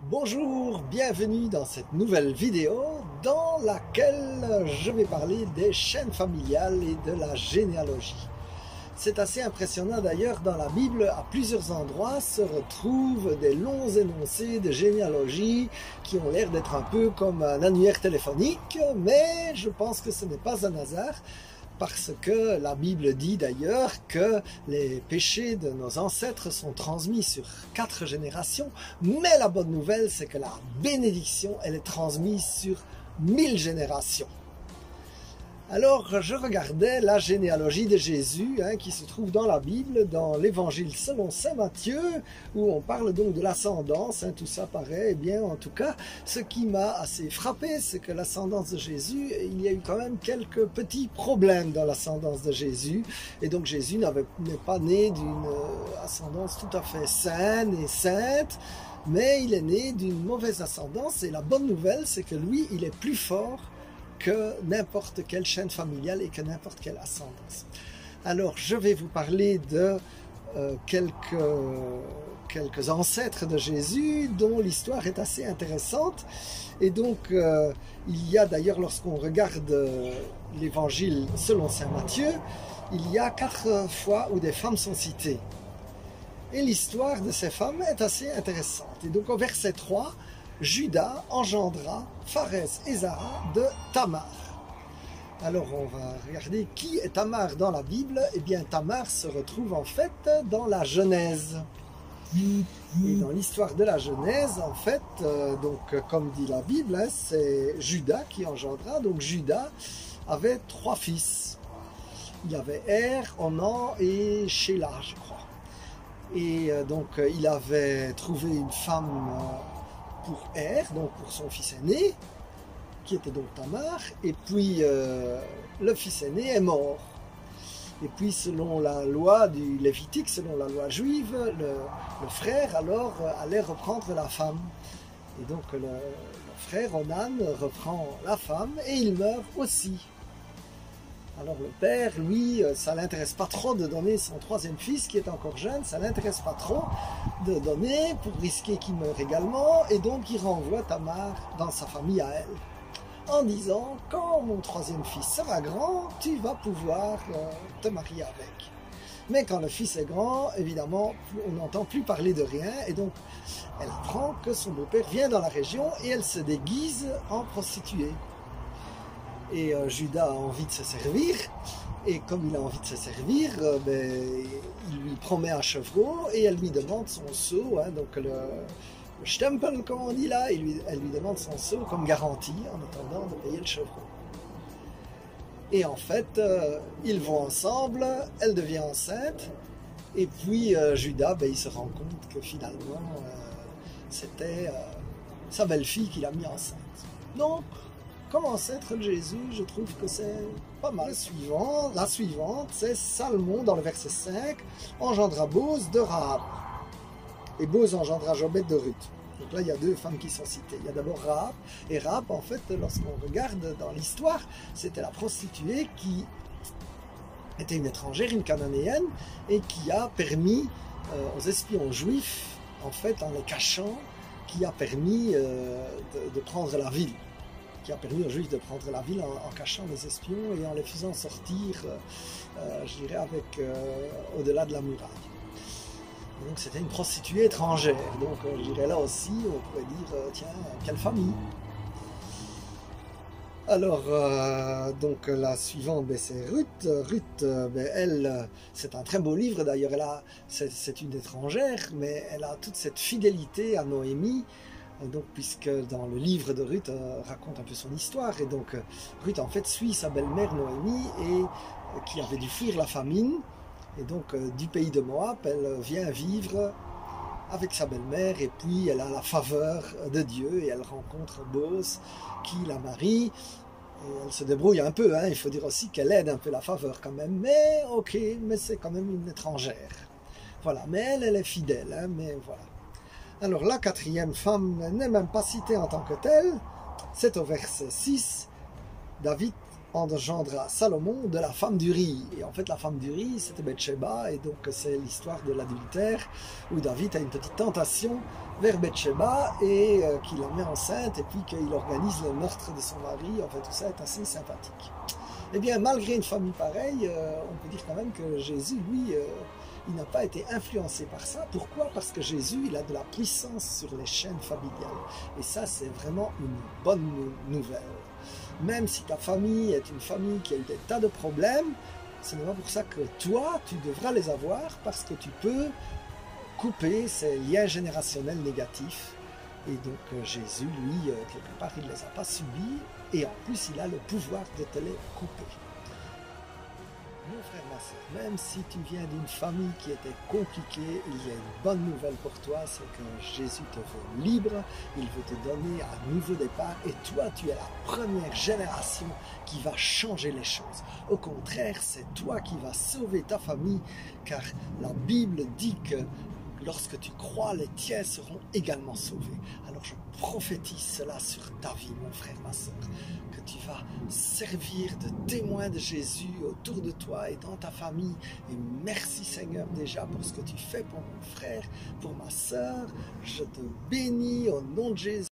Bonjour, bienvenue dans cette nouvelle vidéo dans laquelle je vais parler des chaînes familiales et de la généalogie. C'est assez impressionnant d'ailleurs, dans la Bible, à plusieurs endroits se retrouvent des longs énoncés de généalogie qui ont l'air d'être un peu comme un annuaire téléphonique, mais je pense que ce n'est pas un hasard. Parce que la Bible dit d'ailleurs que les péchés de nos ancêtres sont transmis sur 4 générations, mais la bonne nouvelle, c'est que la bénédiction, elle est transmise sur 1000 générations. Alors, je regardais la généalogie de Jésus, qui se trouve dans la Bible, dans l'Évangile selon saint Matthieu, où on parle donc de l'ascendance, tout ça paraît, eh bien, en tout cas, ce qui m'a assez frappé, c'est que l'ascendance de Jésus, il y a eu quand même quelques petits problèmes dans l'ascendance de Jésus, et donc Jésus n'est pas né d'une ascendance tout à fait saine et sainte, mais il est né d'une mauvaise ascendance, et la bonne nouvelle, c'est que lui, il est plus fort que n'importe quelle chaîne familiale et que n'importe quelle ascendance. Alors, je vais vous parler de quelques ancêtres de Jésus dont l'histoire est assez intéressante. Et donc, il y a d'ailleurs, lorsqu'on regarde l'évangile selon saint Matthieu, il y a 4 fois où des femmes sont citées. Et l'histoire de ces femmes est assez intéressante. Et donc, au verset 3, Juda engendra Pharès et Zara de Tamar. Alors on va regarder qui est Tamar dans la Bible. Eh bien Tamar se retrouve en fait dans la Genèse. Et dans l'histoire de la Genèse, en fait, donc comme dit la Bible, c'est Juda qui engendra. Donc Juda avait 3 fils. Il y avait Er, Onan et Shéla, je crois. Et donc il avait trouvé une femme pour Er, donc pour son fils aîné, qui était donc Tamar, et puis le fils aîné est mort. Et puis selon la loi du Lévitique, selon la loi juive, le frère alors allait reprendre la femme. Et donc le frère Onan reprend la femme et il meurt aussi. Alors le père, lui, ça ne l'intéresse pas trop de donner son 3e fils qui est encore jeune, ça ne l'intéresse pas trop de donner pour risquer qu'il meure également, et donc il renvoie Tamar dans sa famille à elle, en disant « Quand mon 3e fils sera grand, tu vas pouvoir te marier avec. » Mais quand le fils est grand, évidemment, on n'entend plus parler de rien, et donc elle apprend que son beau-père vient dans la région et elle se déguise en prostituée. Et Juda a envie de se servir, et comme il a envie de se servir, il lui promet un chevreau, et elle lui demande son sceau, donc le stempel, comme on dit là, elle lui demande son sceau comme garantie, en attendant de payer le chevreau. Et en fait, ils vont ensemble, elle devient enceinte, et puis Juda, il se rend compte que finalement, c'était sa belle-fille qui l'a mis enceinte. Donc, comme ancêtre de Jésus, je trouve que c'est pas mal. La suivante, c'est Salmon, dans le verset 5, engendra Boz de Rahab. Et Boz engendra Jobed de Ruth. Donc là, il y a 2 femmes qui sont citées. Il y a d'abord Rahab. Et Rahab, en fait, lorsqu'on regarde dans l'histoire, c'était la prostituée qui était une étrangère, une cananéenne, et qui a permis aux espions juifs, en fait, en les cachant, qui a permis de prendre la ville. Qui a permis aux Juifs de prendre la ville en cachant les espions et en les faisant sortir, je dirais, au-delà de la muraille. Et donc c'était une prostituée étrangère. Donc je dirais là aussi, on pourrait dire, tiens, quelle famille. Alors, donc la suivante, c'est Ruth. Ruth, elle, c'est un très beau livre d'ailleurs, c'est une étrangère, mais elle a toute cette fidélité à Noémie. Donc, puisque dans le livre de Ruth raconte un peu son histoire, et donc Ruth en fait suit sa belle-mère Noémie, et qui avait dû fuir la famine, et donc du pays de Moab, elle vient vivre avec sa belle-mère, et puis elle a la faveur de Dieu, et elle rencontre Boz qui la marie, et elle se débrouille un peu, il faut dire aussi qu'elle aide un peu la faveur quand même, mais ok, mais c'est quand même une étrangère. Voilà, mais elle est fidèle, mais voilà. Alors la 4e femme n'est même pas citée en tant que telle, c'est au verset 6, David engendra Salomon de la femme d'Uri. Et en fait, la femme d'Uri, c'était Bathsheba, et donc c'est l'histoire de l'adultère, où David a une petite tentation vers Bathsheba, et qu'il la met enceinte, et puis qu'il organise le meurtre de son mari. En fait, tout ça est assez sympathique. Eh bien, malgré une famille pareille, on peut dire quand même que Jésus, lui, il n'a pas été influencé par ça. Pourquoi? Parce que Jésus, il a de la puissance sur les chaînes familiales. Et ça, c'est vraiment une bonne nouvelle. Même si ta famille est une famille qui a eu des tas de problèmes, ce n'est pas pour ça que toi, tu devras les avoir, parce que tu peux couper ces liens générationnels négatifs. Et donc Jésus, lui, quelque part, il ne les a pas subis, et en plus, il a le pouvoir de te les couper. Mon frère, ma soeur, même si tu viens d'une famille qui était compliquée, il y a une bonne nouvelle pour toi, c'est que Jésus te veut libre, il veut te donner un nouveau départ, et toi, tu es la première génération qui va changer les choses. Au contraire, c'est toi qui vas sauver ta famille, car la Bible dit que lorsque tu crois, les tiens seront également sauvés. Alors je prophétise cela sur ta vie, mon frère, ma soeur, que tu vas servir de témoin de Jésus autour de toi et dans ta famille. Et merci Seigneur déjà pour ce que tu fais pour mon frère, pour ma soeur. Je te bénis au nom de Jésus.